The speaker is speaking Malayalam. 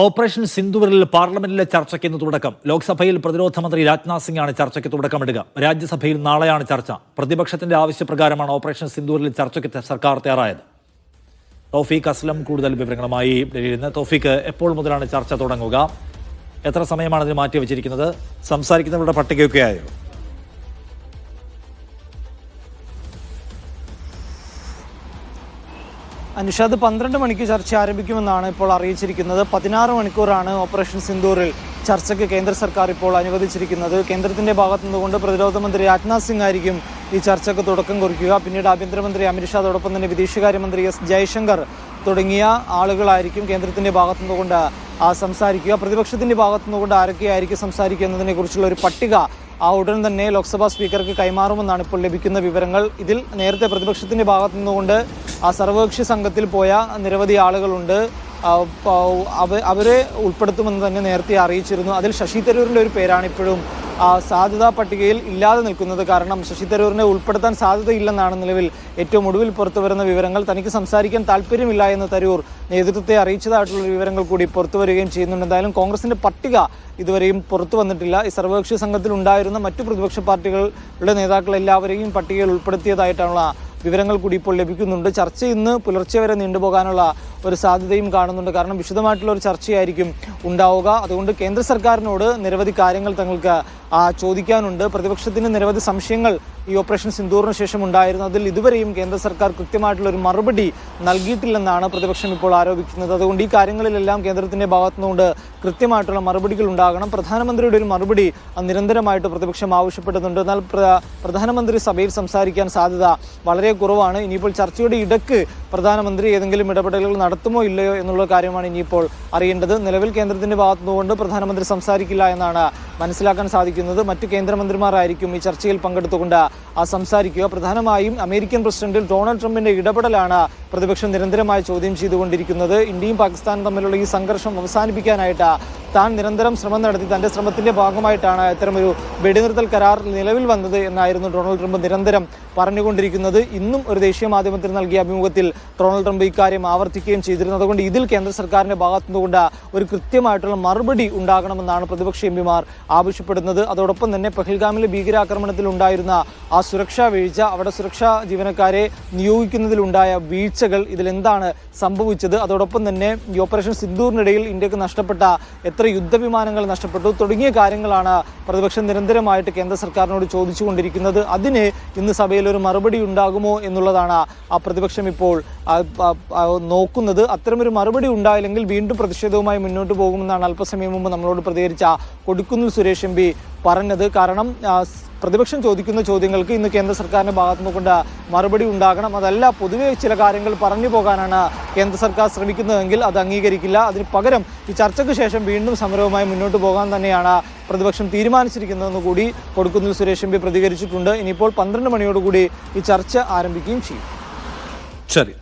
ഓപ്പറേഷൻ സിന്ദൂറിൽ പാർലമെന്റിലെ ചർച്ചയ്ക്ക് ഇന്ന് തുടക്കം. ലോക്സഭയിൽ പ്രതിരോധ മന്ത്രി രാജ്നാഥ് സിംഗാണ് ചർച്ചയ്ക്ക് തുടക്കമിടുക. രാജ്യസഭയിൽ നാളെയാണ് ചർച്ച. പ്രതിപക്ഷത്തിന്റെ ആവശ്യപ്രകാരമാണ് ഓപ്പറേഷൻ സിന്ദൂറിൽ ചർച്ചയ്ക്ക് സർക്കാർ തയ്യാറായത്. തൗഫീഖ് അസ്ലം കൂടുതൽ വിവരങ്ങളുമായി ഡൽഹിയിൽ. തൗഫീഖ്, എപ്പോൾ മുതലാണ് ചർച്ച തുടങ്ങുക? എത്ര സമയമാണ് ഇതിന് മാറ്റിവെച്ചിരിക്കുന്നത്? സംസാരിക്കുന്നവരുടെ പട്ടികയൊക്കെ ആയോ? അനുഷാദ് 12 മണിക്ക് ചർച്ച ആരംഭിക്കുമെന്നാണ് ഇപ്പോൾ അറിയിച്ചിരിക്കുന്നത്. 16 മണിക്കൂറാണ് ഓപ്പറേഷൻ സിന്ദൂറിൽ ചർച്ചയ്ക്ക് കേന്ദ്ര സർക്കാർ ഇപ്പോൾ അനുവദിച്ചിരിക്കുന്നത്. കേന്ദ്രത്തിന്റെ ഭാഗത്തു നിന്നുകൊണ്ട് പ്രതിരോധ മന്ത്രി രാജ്നാഥ് സിംഗ് ആയിരിക്കും ഈ ചർച്ചയ്ക്ക് തുടക്കം കുറിക്കുക. പിന്നീട് ആഭ്യന്തരമന്ത്രി അമിത്ഷാ, അതോടൊപ്പം തന്നെ വിദേശകാര്യമന്ത്രി എസ് ജയശങ്കർ തുടങ്ങിയ ആളുകളായിരിക്കും കേന്ദ്രത്തിന്റെ ഭാഗത്തു നിന്നുകൊണ്ട് സംസാരിക്കുക. പ്രതിപക്ഷത്തിന്റെ ഭാഗത്തു നിന്നുകൊണ്ട് ആരൊക്കെയായിരിക്കും സംസാരിക്കുക എന്നതിനെ കുറിച്ചുള്ള ഒരു പട്ടിക ഉടൻ തന്നെ ലോക്സഭാ സ്പീക്കർക്ക് കൈമാറുമെന്നാണ് ഇപ്പോൾ ലഭിക്കുന്ന വിവരങ്ങൾ. ഇതിൽ നേരത്തെ പ്രതിപക്ഷത്തിന്റെ ഭാഗത്തു നിന്നുകൊണ്ട് സർവകക്ഷി സംഘത്തിൽ പോയ നിരവധി ആളുകളുണ്ട്. അവരെ ഉൾപ്പെടുത്തുമെന്ന് തന്നെ നേരത്തെ അറിയിച്ചിരുന്നു. അതിൽ ശശി തരൂരിൻ്റെ ഒരു പേരാണ് ഇപ്പോഴും സാധ്യതാ പട്ടികയിൽ ഇല്ലാതെ നിൽക്കുന്നത്. കാരണം ശശി തരൂരിനെ ഉൾപ്പെടുത്താൻ സാധ്യതയില്ലെന്നാണ് നിലവിൽ ഏറ്റവും ഒടുവിൽ പുറത്തു വരുന്ന വിവരങ്ങൾ. തനിക്ക് സംസാരിക്കാൻ താല്പര്യമില്ല എന്ന് തരൂർ നേതൃത്വത്തെ അറിയിച്ചതായിട്ടുള്ള വിവരങ്ങൾ കൂടി പുറത്തു വരികയും ചെയ്യുന്നുണ്ട്. എന്തായാലും കോൺഗ്രസിന്റെ പട്ടിക ഇതുവരെയും പുറത്തു വന്നിട്ടില്ല. ഈ സർവകക്ഷി സംഘത്തിൽ ഉണ്ടായിരുന്ന മറ്റു പ്രതിപക്ഷ പാർട്ടികളുടെ നേതാക്കൾ എല്ലാവരെയും പട്ടികയിൽ ഉൾപ്പെടുത്തിയതായിട്ടുള്ള വിവരങ്ങൾ കൂടി ഇപ്പോൾ ലഭിക്കുന്നുണ്ട്. ചർച്ച ഇന്ന് പുലർച്ചെ വരെ നീണ്ടുപോകാനുള്ള ഒരു സാധ്യതയും കാണുന്നുണ്ട്. കാരണം വിശദമായിട്ടുള്ള ഒരു ചർച്ചയായിരിക്കും ഉണ്ടാവുക. അതുകൊണ്ട് കേന്ദ്ര സർക്കാരിനോട് നിരവധി കാര്യങ്ങൾ തങ്ങൾക്ക് ചോദിക്കാനുണ്ട്. പ്രതിപക്ഷത്തിന് നിരവധി സംശയങ്ങൾ ഈ ഓപ്പറേഷൻ സിന്ദൂറിന് ശേഷം ഉണ്ടായിരുന്നു. അതിൽ ഇതുവരെയും കേന്ദ്ര സർക്കാർ കൃത്യമായിട്ടുള്ള ഒരു മറുപടി നൽകിയിട്ടില്ലെന്നാണ് പ്രതിപക്ഷം ഇപ്പോൾ ആരോപിക്കുന്നത്. അതുകൊണ്ട് ഈ കാര്യങ്ങളിലെല്ലാം കേന്ദ്രത്തിന്റെ ഭാഗത്തുനിന്നുകൊണ്ട് കൃത്യമായിട്ടുള്ള മറുപടികൾ ഉണ്ടാകണം. പ്രധാനമന്ത്രിയുടെ ഒരു മറുപടി നിരന്തരമായിട്ട് പ്രതിപക്ഷം ആവശ്യപ്പെടുന്നുണ്ട്. എന്നാൽ പ്രധാനമന്ത്രി സഭയിൽ സംസാരിക്കാൻ സാധ്യത വളരെ കുറവാണ്. ഇനിയിപ്പോൾ ചർച്ചയുടെ ഇടയ്ക്ക് പ്രധാനമന്ത്രി ഏതെങ്കിലും ഇടപെടലുകൾ നടത്തുമോ ഇല്ലയോ എന്നുള്ള കാര്യമാണ് ഇനിയിപ്പോൾ അറിയേണ്ടത്. നിലവിൽ കേന്ദ്രത്തിന്റെ ഭാഗത്തുനിന്നുകൊണ്ട് പ്രധാനമന്ത്രി സംസാരിക്കില്ല എന്നാണ് മനസ്സിലാക്കാൻ സാധിക്കുന്നത്. മറ്റു കേന്ദ്രമന്ത്രിമാരായിരിക്കും ഈ ചർച്ചയിൽ പങ്കെടുത്തുകൊണ്ട് സംസാരിക്കുക. പ്രധാനമായും അമേരിക്കൻ പ്രസിഡന്റ് ഡൊണാൾഡ് ട്രംപിന്റെ ഇടപെടലാണ് പ്രതിപക്ഷം നിരന്തരമായി ചോദ്യം ചെയ്തുകൊണ്ടിരിക്കുന്നത്. ഇന്ത്യയും പാകിസ്ഥാനും തമ്മിലുള്ള ഈ സംഘർഷം അവസാനിപ്പിക്കാനായിട്ട് താൻ നിരന്തരം ശ്രമം നടത്തി, തന്റെ ശ്രമത്തിന്റെ ഭാഗമായിട്ടാണ് ഇത്തരമൊരു വെടിനിർത്തൽ കരാർ നിലവിൽ വന്നത് എന്നായിരുന്നു ഡൊണാൾഡ് ട്രംപ് നിരന്തരം പറഞ്ഞുകൊണ്ടിരിക്കുന്നത്. ഇന്നും ഒരു ദേശീയ മാധ്യമത്തിന് നൽകിയ അഭിമുഖത്തിൽ ഡൊണാൾഡ് ട്രംപ് ഇക്കാര്യം ആവർത്തിക്കുകയും ചെയ്തിരുന്നു. അതുകൊണ്ട് ഇതിൽ കേന്ദ്ര സർക്കാരിന്റെ ഭാഗത്തുനിന്നുകൊണ്ട് ഒരു കൃത്യമായിട്ടുള്ള മറുപടി ഉണ്ടാകണമെന്നാണ് പ്രതിപക്ഷ എംപിമാർ ആവശ്യപ്പെടുന്നത്. അതോടൊപ്പം തന്നെ പഹൽഗാമിലെ ഭീകരാക്രമണത്തിൽ ഉണ്ടായിരുന്ന ആ സുരക്ഷാ വീഴ്ച, അവിടെ സുരക്ഷാ ജീവനക്കാരെ നിയോഗിക്കുന്നതിലുണ്ടായ വീഴ്ചകൾ, ഇതിലെന്താണ് സംഭവിച്ചത്, അതോടൊപ്പം തന്നെ ഈ ഓപ്പറേഷൻ സിന്ദൂറിനിടയിൽ ഇന്ത്യക്ക് നഷ്ടപ്പെട്ട എത്ര യുദ്ധവിമാനങ്ങൾ നഷ്ടപ്പെട്ടു തുടങ്ങിയ കാര്യങ്ങളാണ് പ്രതിപക്ഷം നിരന്തരമായിട്ട് കേന്ദ്ര സർക്കാരിനോട് ചോദിച്ചുകൊണ്ടിരിക്കുന്നത്. അതിന് ഇന്ന് സഭയിൽ ഒരു മറുപടി ഉണ്ടാകുമോ എന്നുള്ളതാണ് ആ പ്രതിപക്ഷം ഇപ്പോൾ നോക്കുന്നത്. അത്തരമൊരു മറുപടി ഉണ്ടായില്ലെങ്കിൽ വീണ്ടും പ്രതിഷേധവുമായി മുന്നോട്ട് പോകുമെന്നാണ് അല്പസമയം മുമ്പ് നമ്മളോട് പ്രതികരിച്ച കൊടിക്കുന്നിൽ സുരേഷ് എം പി പറഞ്ഞത്. കാരണം പ്രതിപക്ഷം ചോദിക്കുന്ന ചോദ്യങ്ങൾക്ക് ഇന്ന് കേന്ദ്ര സർക്കാരിന്റെ ഭാഗത്തുനിന്നുകൊണ്ട് മറുപടി ഉണ്ടാകണം. അതല്ല പൊതുവെ ചില കാര്യങ്ങൾ പറഞ്ഞു പോകാനാണ് കേന്ദ്ര സർക്കാർ ശ്രമിക്കുന്നതെങ്കിൽ അത് അംഗീകരിക്കില്ല. അതിന് പകരം ഈ ചർച്ചയ്ക്ക് ശേഷം വീണ്ടും സമരവുമായി മുന്നോട്ട് പോകാൻ തന്നെയാണ് പ്രതിപക്ഷം തീരുമാനിച്ചിരിക്കുന്നതെന്ന് കൂടി കൊടിക്കുന്നിൽ സുരേഷ് എം പി പ്രതികരിച്ചിട്ടുണ്ട്. ഇനിയിപ്പോൾ 12 മണിയോടുകൂടി ഈ ചർച്ച ആരംഭിക്കുകയും ചെയ്യും. ശരി.